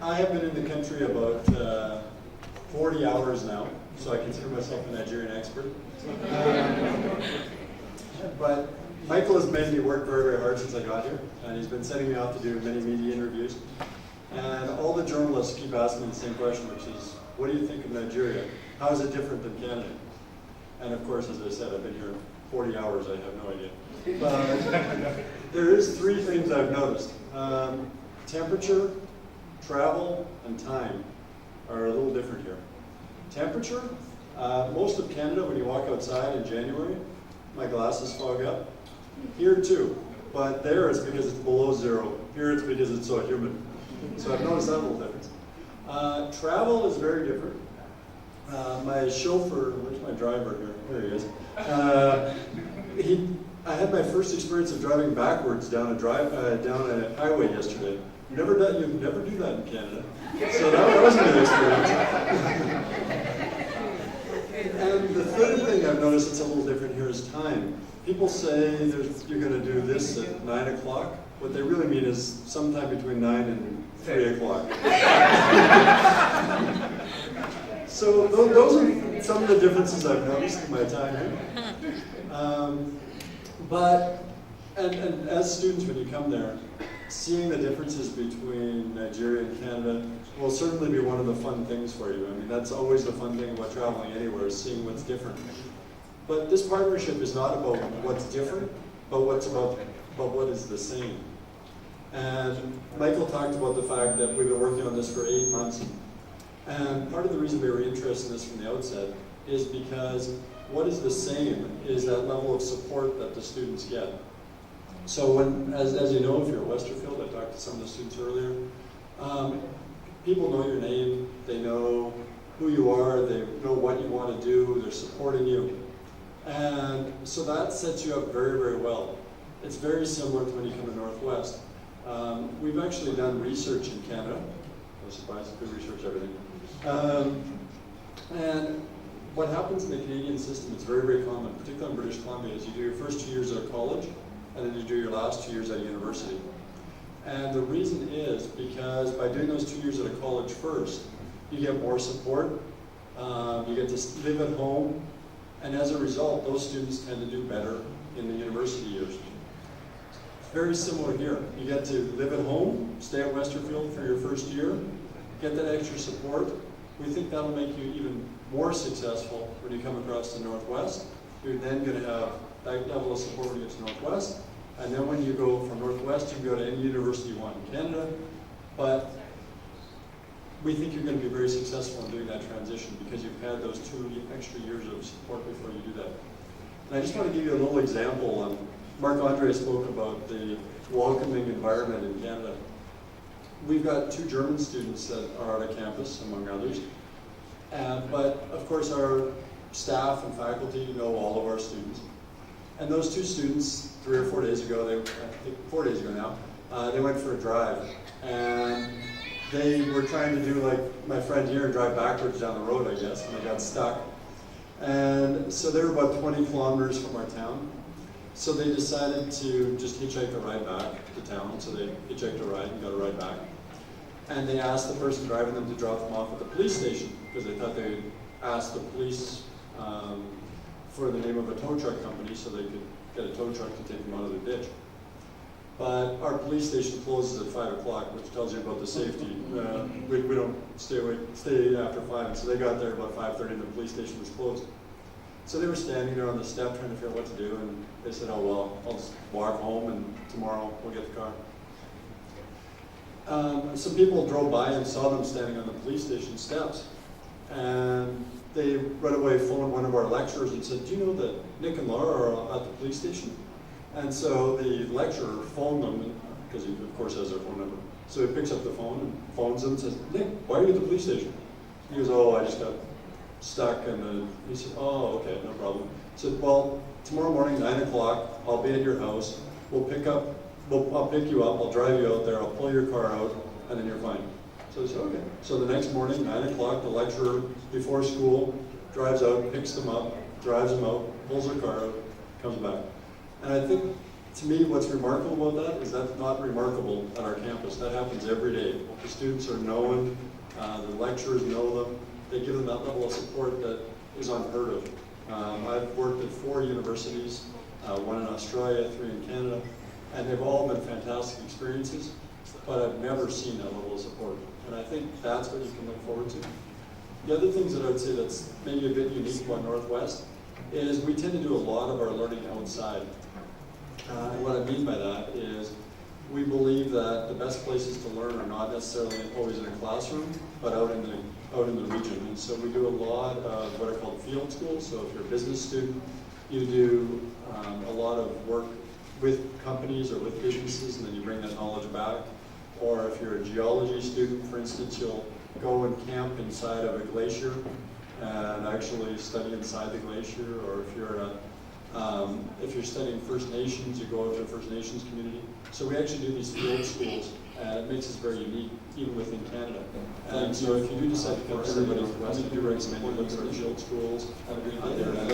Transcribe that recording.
I have been in the country about 40 hours now, so I consider myself a Nigerian expert. But Michael has made me work very, very hard since I got here, and he's been setting me out to do many media interviews. And all the journalists keep asking me the same question, which is, what do you think of Nigeria? How is it different than Canada? And of course, as I said, I've been here 40 hours, I have no idea. But there is 3 things I've noticed. Temperature, travel, and time are a little different here. Temperature, most of Canada, when you walk outside in January, my glasses fog up. Here too, but there it's because it's below 0. Here it's because it's so humid. So I've noticed that little difference. Travel is very different. My chauffeur, where's my driver here? There he is. I had my first experience of driving backwards down a highway yesterday. You never do that in Canada. So that was a good experience. And the third thing I've noticed that's a little different here is time. People say you're going to do this at 9 o'clock. What they really mean is sometime between 9 and 3 o'clock. So those are some of the differences I've noticed in my time here. And as students, when you come there, seeing the differences between Nigeria and Canada will certainly be one of the fun things for you. I mean, that's always the fun thing about traveling anywhere, is seeing what's different. But this partnership is not about what's different, but about what is the same. And Michael talked about the fact that we've been working on this for 8 months. And part of the reason we were interested in this from the outset is because what is the same is that level of support that the students get. So as you know, if you're at Westerfield, I talked to some of the students earlier, people know your name, they know who you are, they know what you want to do, they're supporting you. And so that sets you up very, very well. It's very similar to when you come to Northwest. We've actually done research in Canada. No surprise, good research, everything. And what happens in the Canadian system is very, very common, particularly in British Columbia, is you do your first 2 years at college, and then you do your last 2 years at university. And the reason is because by doing those 2 years at a college first, you get more support, you get to live at home, and as a result, those students tend to do better in the university years. Very similar here. You get to live at home, stay at Westerfield for your first year, get that extra support. We think that'll make you even more successful when you come across to Northwest. You're then going to have that level of support when you get to Northwest. And then when you go from Northwest, you can go to any university you want in Canada. But we think you're going to be very successful in doing that transition because you've had those 2 extra years of support before you do that. And I just want to give you a little example. Marc-Andre spoke about the welcoming environment in Canada. We've got 2 German students that are out of campus, among others. But of course, our staff and faculty know all of our students. And those 2 students, 3 or 4 days ago, I think 4 days ago now, they went for a drive. And they were trying to do like my friend here and drive backwards down the road, I guess, and they got stuck. And so they were about 20 kilometers from our town. So they decided to just hitchhike a ride back to town. So they hitchhiked a ride and got a ride back. And they asked the person driving them to drop them off at the police station because they thought they'd ask the police for the name of a tow truck company so they could get a tow truck to take them out of the ditch. But our police station closes at 5 o'clock, which tells you about the safety. We don't stay after 5, and so they got there about 5:30 and the police station was closed. So they were standing there on the step trying to figure out what to do, and they said, oh well, I'll just walk home and tomorrow we'll get the car. Some people drove by and saw them standing on the police station steps, and they right away phoned one of our lecturers and said, do you know that Nick and Laura are at the police station? And so the lecturer phoned them, because he of course has their phone number. So he picks up the phone and phones them and says, Nick, why are you at the police station? He goes, oh, I just got stuck. And he said, oh, okay, no problem. He said, well, tomorrow morning, 9 o'clock, I'll be at your house. I'll pick you up, I'll drive you out there, I'll pull your car out, and then you're fine. So they said, okay. So the next morning, 9 o'clock, the lecturer, before school, drives out, picks them up, drives them out, pulls their car out, comes back. And I think To me, what's remarkable about that is that's not remarkable at our campus. That happens every day. The students are known, the lecturers know them, they give them that level of support that is unheard of. I've worked at 4 universities, 1 in Australia, 3 in Canada, and they've all been fantastic experiences, but I've never seen that level of support. And I think that's what you can look forward to. The other things that I would say that's maybe a bit unique about Northwest is we tend to do a lot of our learning outside. And what I mean by that is we believe that the best places to learn are not necessarily always in a classroom, but out in the region. And so we do a lot of what are called field schools. So if you're a business student, you do a lot of work with companies or with businesses, and then you bring that knowledge back. Or if you're a geology student, for instance, you'll go and camp inside of a glacier and actually study inside the glacier. Or if you're studying First Nations, you go out to a First Nations community. So we actually do these field schools, and it makes us very unique, even within Canada. And so if you do decide to come to everybody, we do recommend you look at our field schools. They're